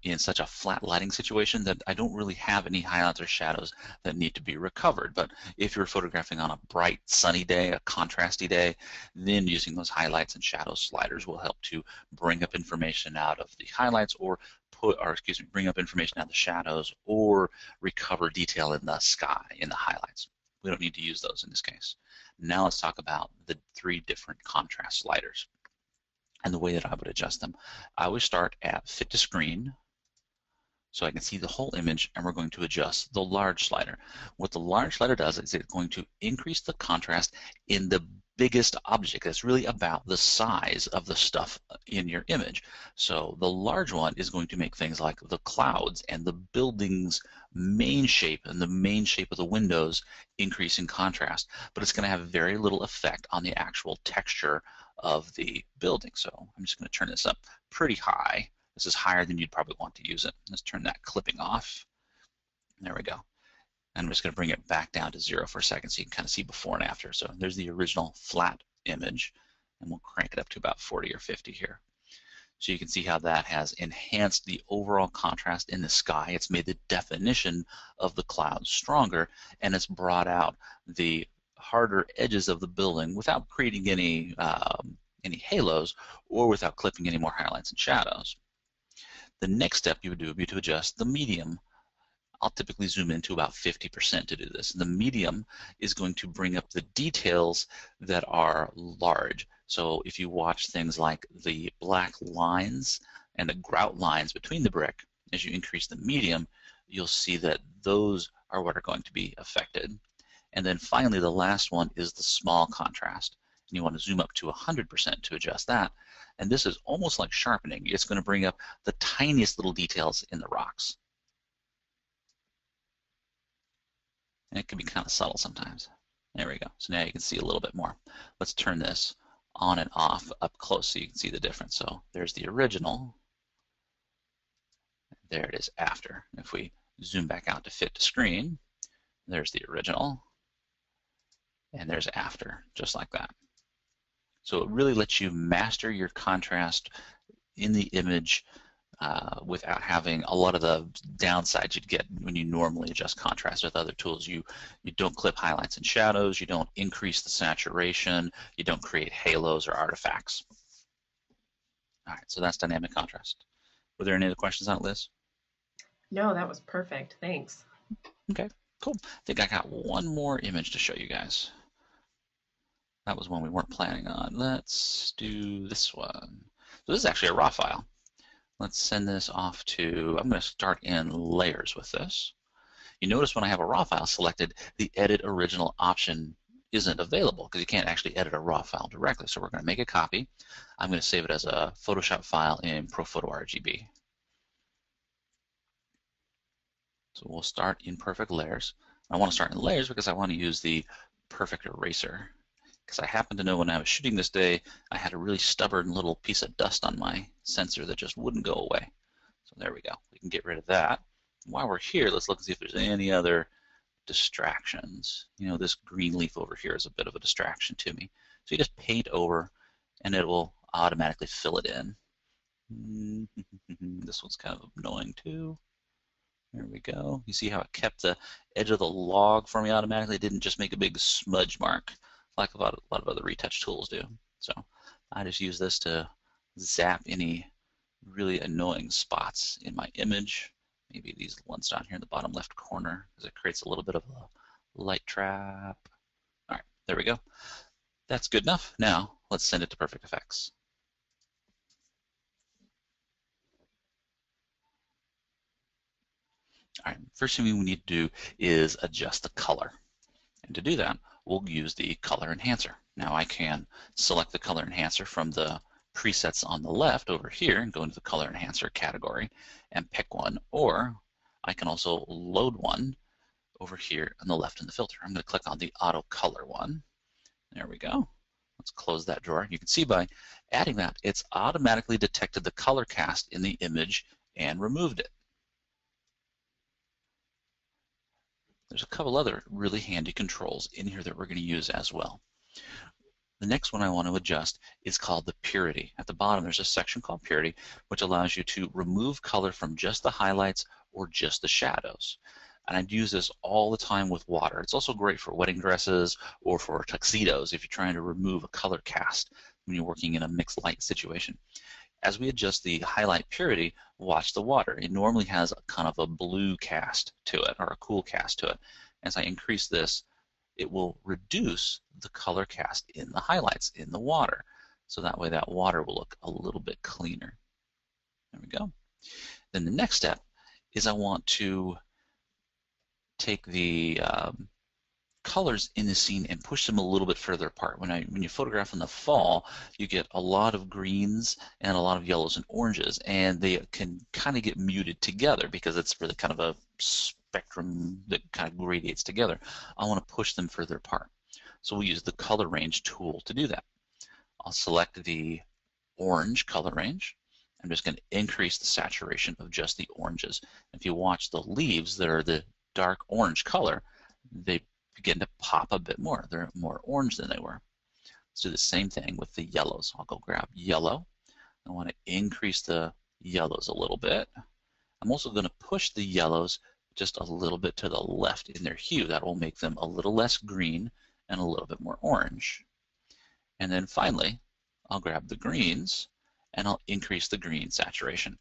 in such a flat lighting situation that I don't really have any highlights or shadows that need to be recovered. But if you're photographing on a bright sunny day, a contrasty day, then using those highlights and shadows sliders will help to bring up information out of the highlights, or bring up information out of the shadows, or recover detail in the sky in the highlights. We don't need to use those in this case. Now let's talk about the 3 different contrast sliders and the way that I would adjust them. I would start at Fit to Screen, so I can see the whole image, and we're going to adjust the large slider. What the large slider does is it's going to increase the contrast in the biggest object. It's really about the size of the stuff in your image. So the large one is going to make things like the clouds and the building's main shape and the main shape of the windows increase in contrast, but it's going to have very little effect on the actual texture of the building. So I'm just going to turn this up pretty high. This is higher than you'd probably want to use it. Let's turn that clipping off. There we go. And I'm just going to bring it back down to 0 for a second so you can kind of see before and after. So there's the original flat image, and we'll crank it up to about 40 or 50 here. So you can see how that has enhanced the overall contrast in the sky. It's made the definition of the clouds stronger, and it's brought out the harder edges of the building without creating any halos, or without clipping any more highlights and shadows. The next step you would do would be to adjust the medium. I'll typically zoom in to about 50% to do this. The medium is going to bring up the details that are large. So if you watch things like the black lines and the grout lines between the brick, as you increase the medium, you'll see that those are what are going to be affected. And then finally, the last one is the small contrast. And you want to zoom up to 100% to adjust that. And this is almost like sharpening. It's going to bring up the tiniest little details in the rocks. And it can be kind of subtle sometimes. There we go. So now you can see a little bit more. Let's turn this on and off up close so you can see the difference. So there's the original. There it is after. If we zoom back out to Fit to Screen, there's the original. And there's after, just like that. So it really lets you master your contrast in the image without having a lot of the downsides you'd get when you normally adjust contrast with other tools. You don't clip highlights and shadows, you don't increase the saturation, you don't create halos or artifacts. All right, so that's dynamic contrast. Were there any other questions on it, Liz? No, that was perfect. Thanks. Okay, cool. I think I got one more image to show you guys. That was one we weren't planning on. Let's do this one. So this is actually a raw file. Let's send this off to, I'm going to start in layers with this. You notice when I have a raw file selected, the edit original option isn't available because you can't actually edit a raw file directly. So we're going to make a copy. I'm going to save it as a Photoshop file in ProPhoto RGB. So we'll start in perfect layers. I want to start in layers because I want to use the perfect eraser. Because I happen to know when I was shooting this day, I had a really stubborn little piece of dust on my sensor that just wouldn't go away. So there we go. We can get rid of that. While we're here, let's look and see if there's any other distractions. You know, this green leaf over here is a bit of a distraction to me. So you just paint over, and it will automatically fill it in. This one's kind of annoying too. There we go. You see how it kept the edge of the log for me automatically? It didn't just make a big smudge mark like a lot of other retouch tools do. So I just use this to zap any really annoying spots in my image. Maybe these ones down here in the bottom left corner, because it creates a little bit of a light trap. All right, there we go. That's good enough. Now let's send it to Perfect Effects. All right, first thing we need to do is adjust the color. And to do that, we'll use the color enhancer. Now I can select the color enhancer from the presets on the left over here and go into the color enhancer category and pick one, or I can also load one over here on the left in the filter. I'm going to click on the auto color one. There we go. Let's close that drawer. You can see by adding that, it's automatically detected the color cast in the image and removed it. There's a couple other really handy controls in here that we're going to use as well. The next one I want to adjust is called the purity. At the bottom there's a section called purity, which allows you to remove color from just the highlights or just the shadows. And I'd use this all the time with water. It's also great for wedding dresses or for tuxedos if you're trying to remove a color cast when you're working in a mixed light situation. As we adjust the highlight purity, watch the water. It normally has a kind of a blue cast to it or a cool cast to it. As I increase this, it will reduce the color cast in the highlights in the water. So that way that water will look a little bit cleaner. There we go. Then the next step is I want to take the colors in the scene and push them a little bit further apart. When you photograph in the fall, you get a lot of greens and a lot of yellows and oranges, and they can kind of get muted together because it's really kind of a spectrum that kind of gradiates together. I want to push them further apart. So we'll use the color range tool to do that. I'll select the orange color range. I'm just going to increase the saturation of just the oranges. If you watch the leaves that are the dark orange color, they begin to pop a bit more. They're more orange than they were. Let's do the same thing with the yellows. I'll go grab yellow. I want to increase the yellows a little bit. I'm also going to push the yellows just a little bit to the left in their hue. That will make them a little less green and a little bit more orange. And then finally, I'll grab the greens and I'll increase the green saturation.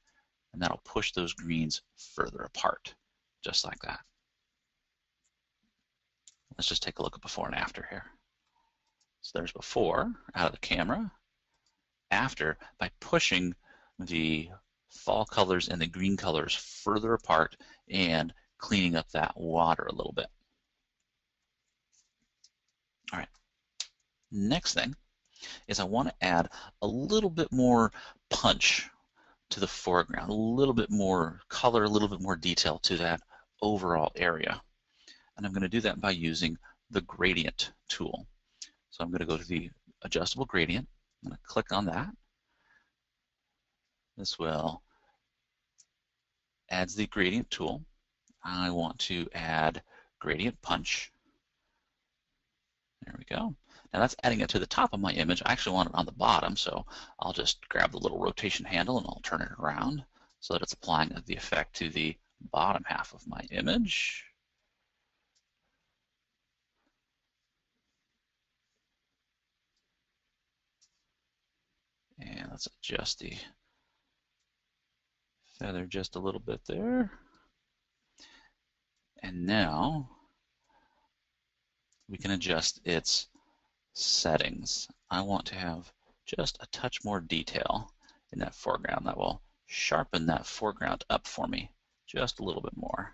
And that'll push those greens further apart, just like that. Let's just take a look at before and after here. So there's before out of the camera, after by pushing the fall colors and the green colors further apart and cleaning up that water a little bit. All right, next thing is I want to add a little bit more punch to the foreground, a little bit more color, a little bit more detail to that overall area. And I'm going to do that by using the gradient tool. So I'm going to go to the adjustable gradient. I'm going to click on that. This will add the gradient tool. I want to add gradient punch. There we go. Now that's adding it to the top of my image. I actually want it on the bottom, so I'll just grab the little rotation handle and I'll turn it around so that it's applying the effect to the bottom half of my image. And let's adjust the feather just a little bit there. And now we can adjust its settings. I want to have just a touch more detail in that foreground. That will sharpen that foreground up for me just a little bit more.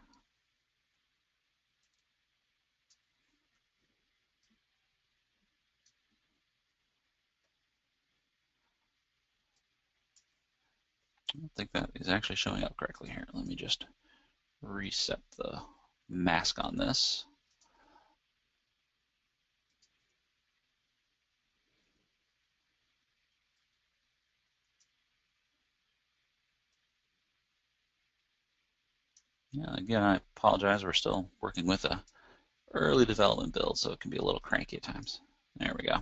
I don't think that is actually showing up correctly here. Let me just reset the mask on this. Yeah, again, I apologize. We're still working with a early development build, so it can be a little cranky at times. There we go.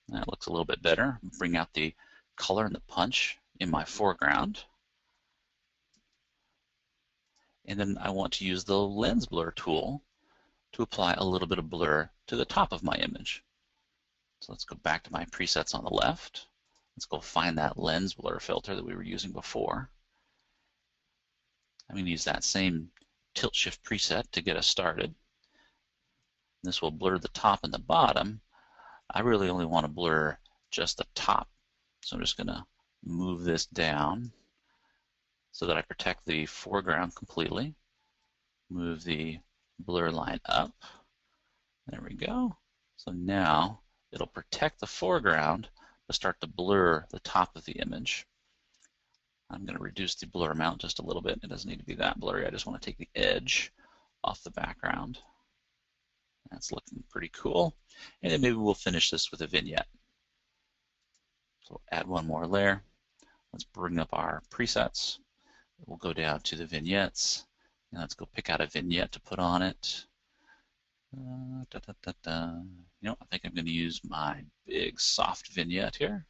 That looks a little bit better. Bring out the color and the punch in my foreground. And then I want to use the lens blur tool to apply a little bit of blur to the top of my image. So let's go back to my presets on the left. Let's go find that lens blur filter that we were using before. I'm going to use that same tilt shift preset to get us started. This will blur the top and the bottom. I really only want to blur just the top. So I'm just going to move this down so that I protect the foreground completely. Move the blur line up. There we go. So now it'll protect the foreground but start to blur the top of the image. I'm going to reduce the blur amount just a little bit. It doesn't need to be that blurry. I just want to take the edge off the background. That's looking pretty cool. And then maybe we'll finish this with a vignette. So add one more layer. Let's bring up our presets. We'll go down to the vignettes. And let's go pick out a vignette to put on it. You know, I think I'm going to use my big soft vignette here.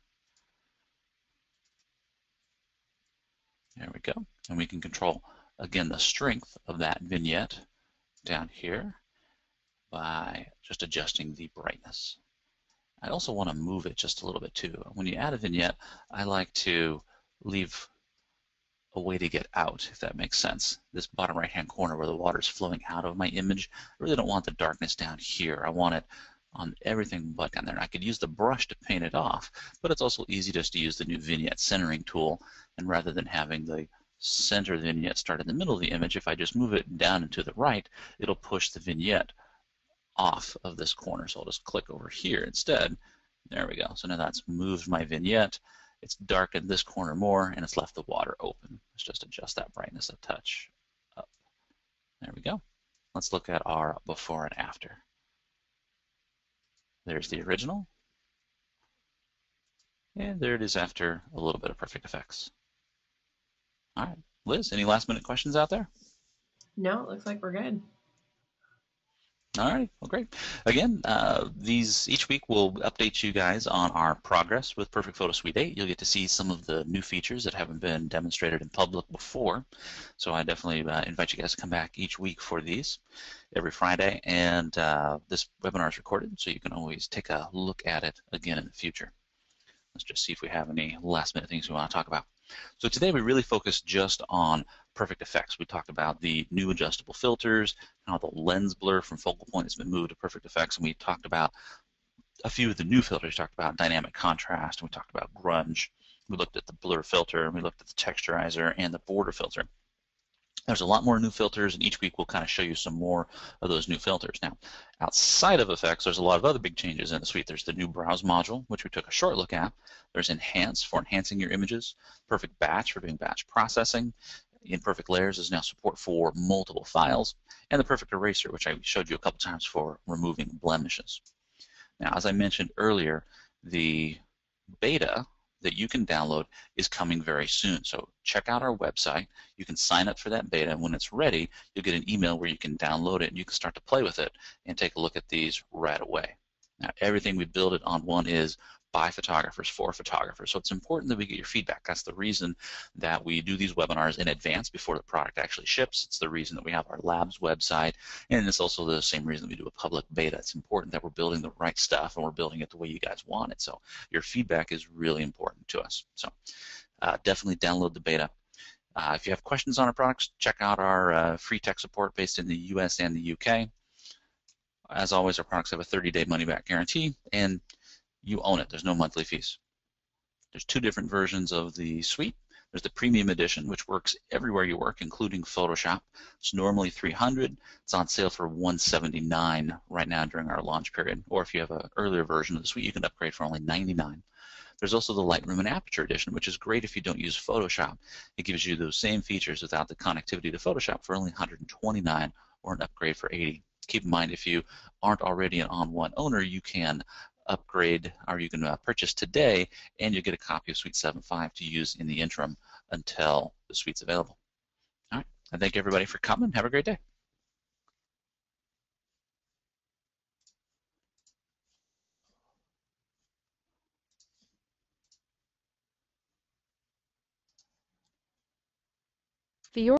There we go. And we can control, again, the strength of that vignette down here by just adjusting the brightness. I also want to move it just a little bit too. When you add a vignette, I like to leave a way to get out, if that makes sense. This bottom right-hand corner where the water is flowing out of my image, I really don't want the darkness down here. I want it on everything but down there. And I could use the brush to paint it off, but it's also easy just to use the new vignette centering tool. And rather than having the center vignette start in the middle of the image, if I just move it down and to the right, it'll push the vignette off of this corner. So I'll just click over here instead. There we go. So now that's moved my vignette. It's darkened this corner more, and it's left the water open. Let's just adjust that brightness a touch up. There we go. Let's look at our before and after. There's the original. And there it is after a little bit of perfect effects. All right, Liz, any last minute questions out there? No, it looks like we're good. All right, well, great. Again, each week we'll update you guys on our progress with Perfect Photo Suite 8. You'll get to see some of the new features that haven't been demonstrated in public before. So I definitely invite you guys to come back each week for these every Friday. And this webinar is recorded, so you can always take a look at it again in the future. Let's just see if we have any last minute things we want to talk about. So today we really focused just on perfect effects. We talked about the new adjustable filters, how the lens blur from focal point has been moved to perfect effects, and we talked about a few of the new filters. We talked about dynamic contrast, and we talked about grunge. We looked at the blur filter, and we looked at the texturizer and the border filter. There's a lot more new filters, and each week we'll kind of show you some more of those new filters. Now, outside of effects, there's a lot of other big changes in the suite. There's the new browse module, which we took a short look at. There's enhance for enhancing your images, perfect batch for doing batch processing. In perfect layers is now support for multiple files, and the perfect eraser, which I showed you a couple times for removing blemishes. Now, as I mentioned earlier, the beta that you can download is coming very soon. So check out our website. You can sign up for that beta, and when it's ready, you'll get an email where you can download it and you can start to play with it and take a look at these right away. Now, everything we build it onOne is by photographers for photographers. So it's important that we get your feedback. That's the reason that we do these webinars in advance before the product actually ships. It's the reason that we have our labs website, and it's also the same reason we do a public beta. It's important that we're building the right stuff and we're building it the way you guys want it. So your feedback is really important to us. So definitely download the beta. If you have questions on our products, check out our free tech support based in the US and the UK. As always, our products have a 30-day money-back guarantee, and you own it. There's no monthly fees. There's two different versions of the suite. There's the premium edition, which works everywhere you work, including Photoshop. It's normally $300. It's on sale for $179 right now during our launch period. Or if you have an earlier version of the suite, you can upgrade for only $99. There's also the Lightroom and Aperture edition, which is great if you don't use Photoshop. It gives you those same features without the connectivity to Photoshop for only $129 or an upgrade for $80. Keep in mind, if you aren't already an onOne owner, you can upgrade, or you can purchase today, and you'll get a copy of Suite 7.5 to use in the interim until the suite's available. All right, I thank everybody for coming. Have a great day. The